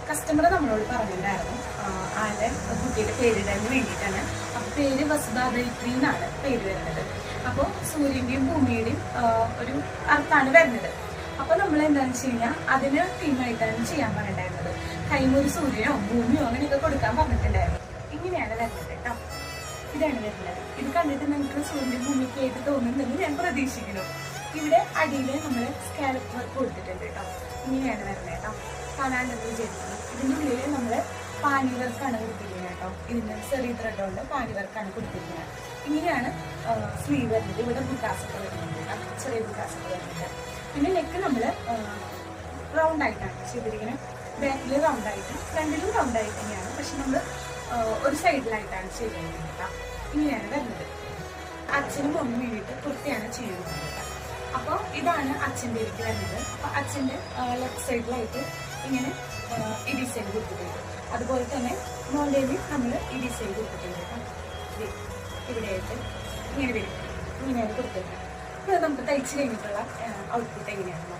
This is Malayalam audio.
കസ്റ്റമർ നമ്മളോട് പറഞ്ഞിട്ടുണ്ടായിരുന്നു ആളുടെ കുട്ടിയുടെ പേരിടാൻ വേണ്ടിയിട്ടാണ്. അപ്പോൾ പേര് വസുധാധരിത്രി എന്നാണ് പേര് വരുന്നത്. അപ്പോൾ സൂര്യൻ്റെയും ഭൂമിയുടെയും ഒരു അർത്ഥമാണ് വരുന്നത്. അപ്പോൾ നമ്മൾ എന്താണെന്ന് വെച്ച് കഴിഞ്ഞാൽ അതിന് തീമായിട്ടാണ് ചെയ്യാൻ പറഞ്ഞിട്ടുണ്ടായിരുന്നത്. കൈമൊരു സൂര്യനോ ഭൂമിയോ അങ്ങനെയൊക്കെ കൊടുക്കാൻ പറഞ്ഞിട്ടുണ്ടായിരുന്നു. ഇങ്ങനെയാണ് വരുന്നത് കേട്ടോ. ഇതാണ് വരുന്നത്. ഇത് കണ്ടിട്ട് നിങ്ങൾക്ക് സൂര്യൻ്റെ ഭൂമിക്ക് ഏത് തോന്നുന്നുണ്ടെന്ന് ഞാൻ പ്രതീക്ഷിക്കുന്നു. ഇവിടെ അടിയിൽ നമ്മൾ സ്കാലപ്പ് വർക്ക് കൊടുത്തിട്ടുണ്ട് കേട്ടോ. ഇങ്ങനെയാണ് വരുന്നത് കേട്ടോ. കാണാണ്ടത് വിചാരിക്കുന്നത്. ഇതിൻ്റെ ഉള്ളിൽ നമ്മൾ പാനി വർക്കാണ് കൊടുത്തിരിക്കുന്നത് കേട്ടോ. ഇതിന് ചെറിയ ത്രെഡ് കൊണ്ട് പാനി വർക്കാണ് കൊടുത്തിരിക്കുന്നത്. ഇങ്ങനെയാണ് സ്ലീവ് വരുന്നത്. ഇവിടെ ബുട്ടാസൊക്കെ വരുന്നുണ്ട് കേട്ടോ. ചെറിയ ബുട്ടാസൊക്കെ വരുന്നുണ്ട്. പിന്നെ നെക്ക് നമ്മൾ റൗണ്ട് ആയിട്ടാണ് ചെയ്തിരിക്കുന്നത്. ബാക്കിൽ റൗണ്ട് ആയിട്ട് ഫ്രണ്ടിലും റൗണ്ട് ആയിട്ട് തന്നെയാണ്. പക്ഷെ നമ്മൾ ഒരു സൈഡിലായിട്ടാണ് ചെയ്തിരിക്കുന്നത് കേട്ടോ. ഇങ്ങനെയാണ് വരുന്നത്. അച്ഛനും മമ്മിയും വേണ്ടിയിട്ട് കുർത്തിയാണ് ചെയ്യുന്നത് കേട്ടോ. അപ്പോൾ ഇതാണ് അച്ഛൻ്റെ എനിക്ക് വരുന്നത്. അപ്പോൾ അച്ഛൻ്റെ ലെഫ്റ്റ് സൈഡിലായിട്ട് ഇങ്ങനെ ഈ ഡിസൈൻ കൊടുത്തിട്ടുണ്ട്. അതുപോലെ തന്നെ മോൻ്റെയിൽ നമ്മൾ ഈ ഡിസൈൻ കൊടുത്തിട്ടുണ്ട് കേട്ടോ. ഇവിടെയായിട്ട് ഇങ്ങനെ വരും. ഇങ്ങനെയാണ് കൊടുത്തിട്ടുണ്ട്. അപ്പോൾ നമുക്ക് തയ്ച്ച് കഴിഞ്ഞിട്ടുള്ള ഔട്ട്പുട്ട് എങ്ങനെയാണ്.